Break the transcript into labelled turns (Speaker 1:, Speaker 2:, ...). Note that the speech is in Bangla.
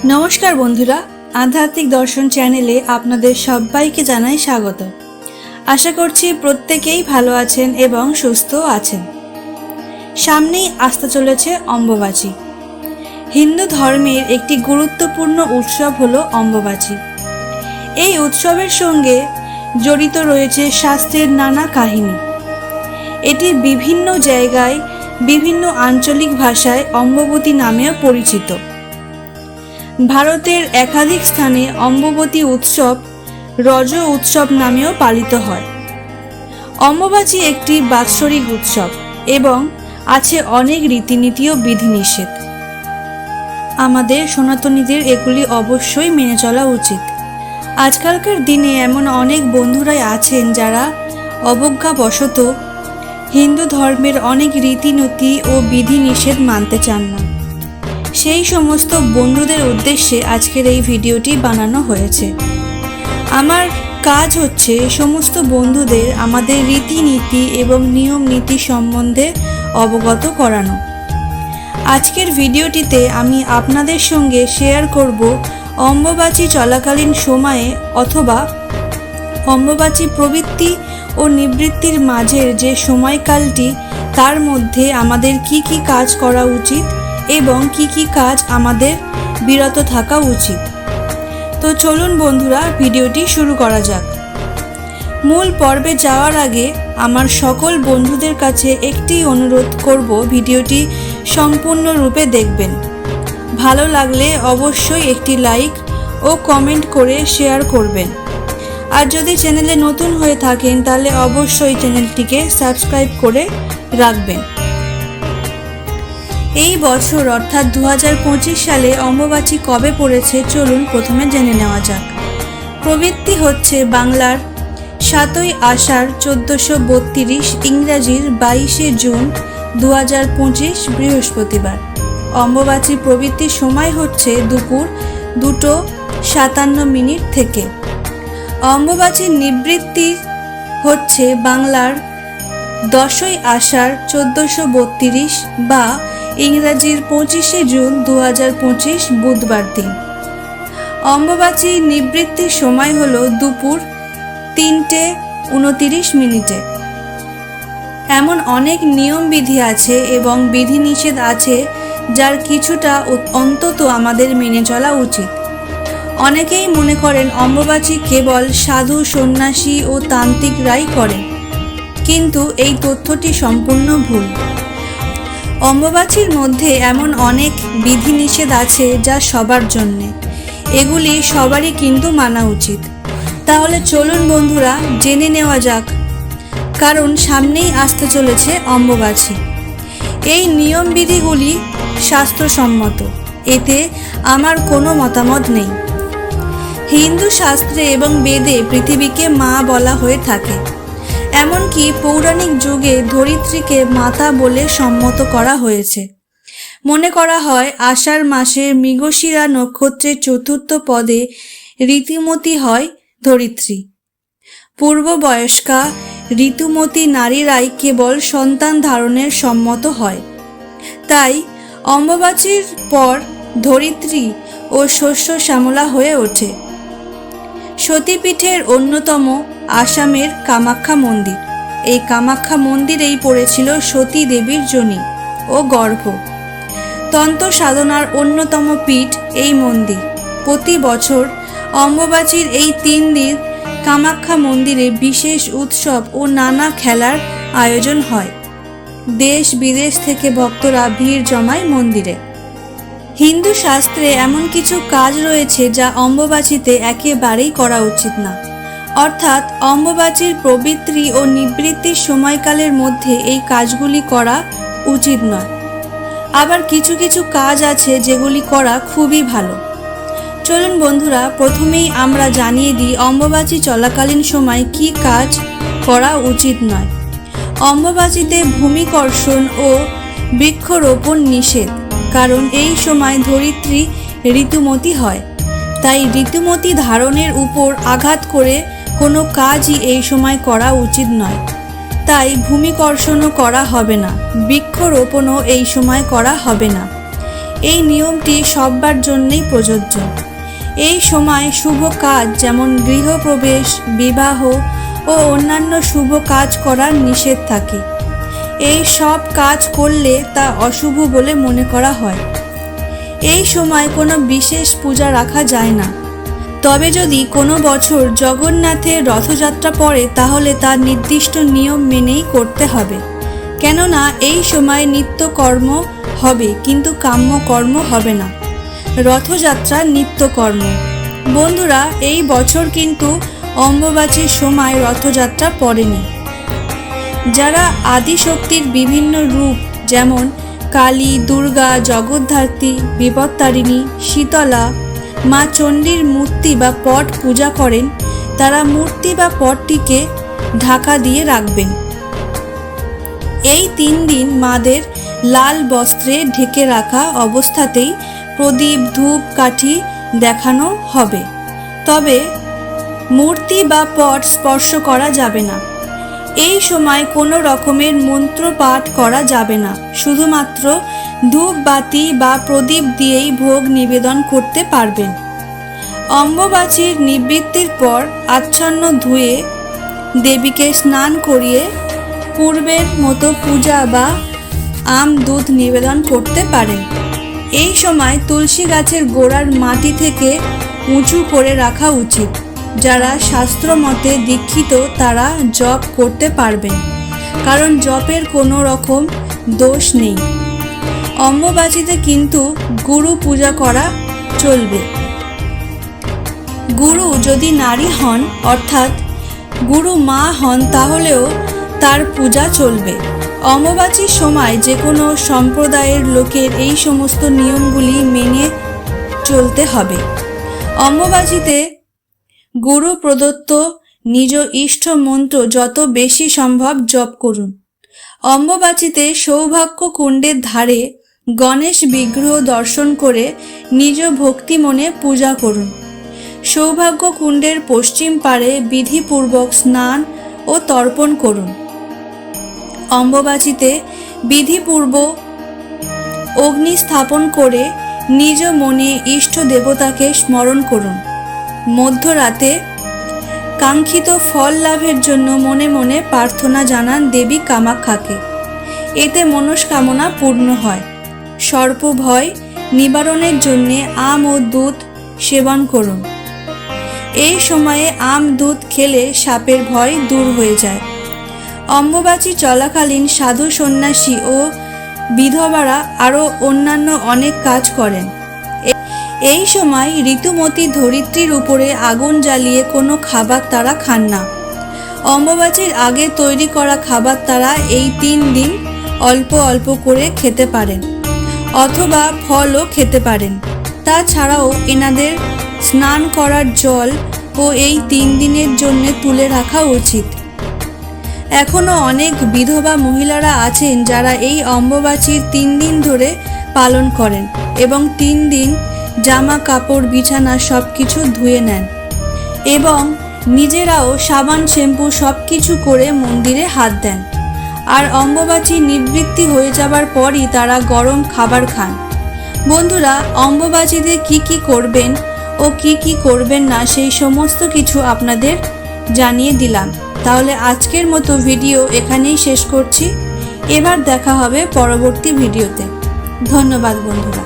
Speaker 1: নমস্কার বন্ধুরা, আধ্যাত্মিক দর্শন চ্যানেলে আপনাদের সবাইকে জানাই স্বাগত। আশা করছি প্রত্যেকেই ভালো আছেন এবং সুস্থ আছেন। সামনেই আসতে চলেছে অম্বুবাচী। হিন্দু ধর্মের একটি গুরুত্বপূর্ণ উৎসব হলো অম্বুবাচী। এই উৎসবের সঙ্গে জড়িত রয়েছে শাস্ত্রের নানা কাহিনী। এটি বিভিন্ন জায়গায় বিভিন্ন আঞ্চলিক ভাষায় অম্বুবতী নামেও পরিচিত। ভারতের একাধিক স্থানে অম্বুবতী উৎসব রজ উৎসব নামেও পালিত হয়। অম্বুবাচী একটি বাৎসরিক উৎসব এবং আছে অনেক রীতিনীতি ও বিধিনিষেধ। আমাদের সনাতনীদের এগুলি অবশ্যই মেনে চলা উচিত। আজকালকার দিনে এমন অনেক বন্ধুরাই আছেন যারা অবজ্ঞাবশত হিন্দু ধর্মের অনেক রীতিনীতি ও বিধিনিষেধ মানতে চান না। সেই সমস্ত বন্ধুদের উদ্দেশ্যে আজকের এই ভিডিওটি বানানো হয়েছে। আমার কাজ হচ্ছে সমস্ত বন্ধুদের আমাদের রীতিনীতি এবং নিয়ম নীতি সম্বন্ধে অবগত করানো। আজকের ভিডিওটিতে আমি আপনাদের সঙ্গে শেয়ার করব অম্বুবাচী চলাকালীন সময়ে অথবা অম্বুবাচী প্রবৃত্তি ও নিবৃত্তির মাঝের যে সময়কালটি, তার মধ্যে আমাদের কি কি কাজ করা উচিত এবং কি কি কাজ আমাদের বিরত থাকা উচিত। তো চলুন বন্ধুরা, ভিডিওটি শুরু করা যাক। মূল পর্বে যাওয়ার আগে আমার সকল বন্ধুদের কাছে একটি অনুরোধ করব, ভিডিওটি সম্পূর্ণরূপে দেখবেন। ভালো লাগলে অবশ্যই একটি লাইক ও কমেন্ট করে শেয়ার করবেন। আর যদি চ্যানেলে নতুন হয়ে থাকেন তাহলে অবশ্যই চ্যানেলটিকে সাবস্ক্রাইব করে রাখবেন। এই বছর অর্থাৎ 2025 সালে অম্বুবাচী কবে পড়েছে চলুন প্রথমে জেনে নেওয়া যাক। প্রবৃত্তি হচ্ছে বাংলার 7ই আষাঢ় 1432, ইংরাজির 22শে জুন 2025 বৃহস্পতিবার। অম্বুবাচী প্রবৃত্তির সময় হচ্ছে দুপুর 2:57 থেকে। অম্বুবাচীর নিবৃত্তি হচ্ছে বাংলার 10ই আষাঢ় 1432 বা ইংরাজির 25শে জুন 2025 বুধবার দিন। অম্বুবাচী নিবৃত্তির সময় হল দুপুর 3:29। এমন অনেক নিয়ম বিধি আছে এবং বিধিনিষেধ আছে যার কিছুটা অন্তত আমাদের মেনে চলা উচিত। অনেকেই মনে করেন অম্বুবাচী কেবল সাধু, সন্ন্যাসী ও তান্ত্রিকরাই করেন, কিন্তু এই তথ্যটি সম্পূর্ণ ভুল। অম্বুবাচীর মধ্যে এমন অনেক বিধিনিষেধ আছে যা সবার জন্যে, এগুলি সবারই কিন্তু মানা উচিত। তাহলে চলুন বন্ধুরা জেনে নেওয়া যাক, কারণ সামনেই আসতে চলেছে অম্বুবাচী। এই নিয়মবিধিগুলি শাস্ত্রসম্মত, এতে আমার কোনো মতামত নেই। হিন্দু শাস্ত্রে এবং বেদে পৃথিবীকে মা বলা হয়ে থাকে। এমনকি পৌরাণিক যুগে ধরিত্রীকে মাতা বলে সম্মত করা হয়েছে। মনে করা হয় আষাঢ় মাসের মৃগশিরা নক্ষত্রের চতুর্থ পদে ঋতুমতী হয় ধরিত্রী। পূর্ববয়স্কা ঋতুমতী নারীরাই কেবল সন্তান ধারণের সম্মত হয়। তাই অম্বুবাচীর পর ধরিত্রী ও শস্য শ্যামলা হয়ে ওঠে। সতীপীঠের অন্যতম আসামের কামাখ্যা মন্দির। এই কামাখ্যা মন্দিরেই পড়েছিল সতী দেবীর যোনি ও গর্ভ। তন্ত্র সাধনার অন্যতম পীঠ এই মন্দির। প্রতি বছর অম্বুবাচীর এই 3 দিন কামাখ্যা মন্দিরে বিশেষ উৎসব ও নানা খেলার আয়োজন হয়। দেশ বিদেশ থেকে ভক্তরা ভিড় জমায় মন্দিরে। হিন্দু শাস্ত্রে এমন কিছু কাজ রয়েছে যা অম্বুবাচীতে একেবারেই করা উচিত না, অর্থাৎ অম্বুবাচীর প্রবৃত্তি ও নিবৃত্তির সময়কালের মধ্যে এই কাজগুলি করা উচিত নয়। আবার কিছু কিছু কাজ আছে যেগুলি করা খুবই ভালো। চলুন বন্ধুরা প্রথমেই আমরা জানিয়ে দিই অম্বুবাচী চলাকালীন সময় কি কাজ করা উচিত নয়। অম্বুবাচীতে ভূমিকর্ষণ ও বৃক্ষরোপণ নিষেধ, কারণ এই সময় ধরিত্রী ঋতুমতী হয়। তাই ঋতুমতী ধারণের উপর আঘাত করে কোনো কাজই এই সময় করা উচিত নয়। তাই ভূমিকর্ষণও করা হবে না, বৃক্ষরোপণও এই সময় করা হবে না। এই নিয়মটি সবার জন্যই প্রযোজ্য। এই সময় শুভ কাজ যেমন গৃহপ্রবেশ, বিবাহ ও অন্যান্য শুভ কাজ করার নিষেধ থাকে। এই সব কাজ করলে তা অশুভ বলে মনে করা হয়। এই সময় কোনো বিশেষ পূজা রাখা যায় না। তবে যদি কোনো বছর জগন্নাথের রথযাত্রা পড়ে তাহলে তার নির্দিষ্ট নিয়ম মেনেই করতে হবে, কেননা এই সময় নিত্যকর্ম হবে কিন্তু কাম্য কর্ম হবে না। রথযাত্রা নিত্যকর্ম। বন্ধুরা, এই বছর কিন্তু অম্বুবাচীর সময় রথযাত্রা পড়েনি। যারা আদিশক্তির বিভিন্ন রূপ যেমন কালী, দুর্গা, জগদ্ধাত্রী, বিপত্তারিণী, শীতলা, মা চণ্ডীর মূর্তি বা পট পূজা করেন, তারা মূর্তি বা পটটিকে ঢাকা দিয়ে রাখবেন। এই 3 দিন মাদের লাল বস্ত্রে ঢেকে রাখা অবস্থাতেই প্রদীপ, ধূপ, কাঠি দেখানো হবে। তবে মূর্তি বা পট স্পর্শ করা যাবে না। এই সময় কোনো রকমের মন্ত্র পাঠ করা যাবে না। শুধুমাত্র ধূপ, বাতি বা প্রদীপ দিয়েই ভোগ নিবেদন করতে পারবেন। অম্বুবাচীর নিবৃত্তির পর আচ্ছন্ন ধুয়ে দেবীকে স্নান করিয়ে পূর্বের মতো পূজা বা আম দুধ নিবেদন করতে পারেন। এই সময় তুলসী গাছের গোড়ার মাটি থেকে উঁচু করে রাখা উচিত। যারা শাস্ত্র মতে দীক্ষিত তারা জপ করতে পারবেন, কারণ জপের কোনো রকম দোষ নেই। অম্বুবাচীতে কিন্তু গুরু পূজা করা চলবে। গুরু যদি নারী হন অর্থাৎ গুরু মা হন তাহলেও তার পূজা চলবে। অম্বুবাচীর সময় যে কোনো সম্প্রদায়ের লোকের এই সমস্ত নিয়মগুলি মেনে চলতে হবে। অম্বুবাচীতে গুরু প্রদত্ত নিজ ইষ্ট মন্ত্র যত বেশি সম্ভব জপ করুন। অম্বুবাচীতে সৌভাগ্য কুণ্ডের ধারে গণেশ বিগ্রহ দর্শন করে নিজ ভক্তি মনে পূজা করুন। সৌভাগ্য কুণ্ডের পশ্চিম পাড়ে বিধিপূর্বক স্নান ও তর্পণ করুন। অম্বুবাচীতে বিধিপূর্বক অগ্নি স্থাপন করে নিজ মনে ইষ্ট দেবতাকে স্মরণ করুন। মধ্যরাতে কাঙ্ক্ষিত ফল লাভের জন্য মনে মনে প্রার্থনা জানান দেবী কামাখ্যাকে। এতে মনস্কামনা পূর্ণ হয়। সর্প ভয় নিবারণের জন্য আম ও দুধ সেবন করুন। এই সময়ে আম দুধ খেলে সাপের ভয় দূর হয়ে যায়। অম্বুবাচী চলাকালীন সাধু, সন্ন্যাসী ও বিধবারা আরও অন্যান্য অনেক কাজ করেন। এই সময় ঋতুমতী ধরিত্রীর উপরে আগুন জ্বালিয়ে কোনো খাবার তারা খান না। অম্বুবাচীর আগে তৈরি করা খাবার তারা এই 3 দিন অল্প অল্প করে খেতে পারেন অথবা ফলও খেতে পারেন। তাছাড়াও এনাদের স্নান করার জল ও এই 3 দিনের জন্য তুলে রাখা উচিত। এখনও অনেক বিধবা মহিলারা আছেন যারা এই অম্বুবাচীর 3 দিন ধরে পালন করেন এবং 3 দিন জামা কাপড় বিছানা সব কিছু ধুয়ে নেন এবং নিজেরাও সাবান, শ্যাম্পু সব কিছু করে মন্দিরে হাত দেন। আর অম্বুবাচী নিবৃত্তি হয়ে যাবার পরই তারা গরম খাবার খান। বন্ধুরা, অম্বুবাচীতে কি করবেন ও কি করবেন না সেই সমস্ত কিছু আপনাদের জানিয়ে দিলাম। তাহলে আজকের মতো ভিডিও এখানেই শেষ করছি। এবার দেখা হবে পরবর্তী ভিডিওতে। ধন্যবাদ বন্ধুরা।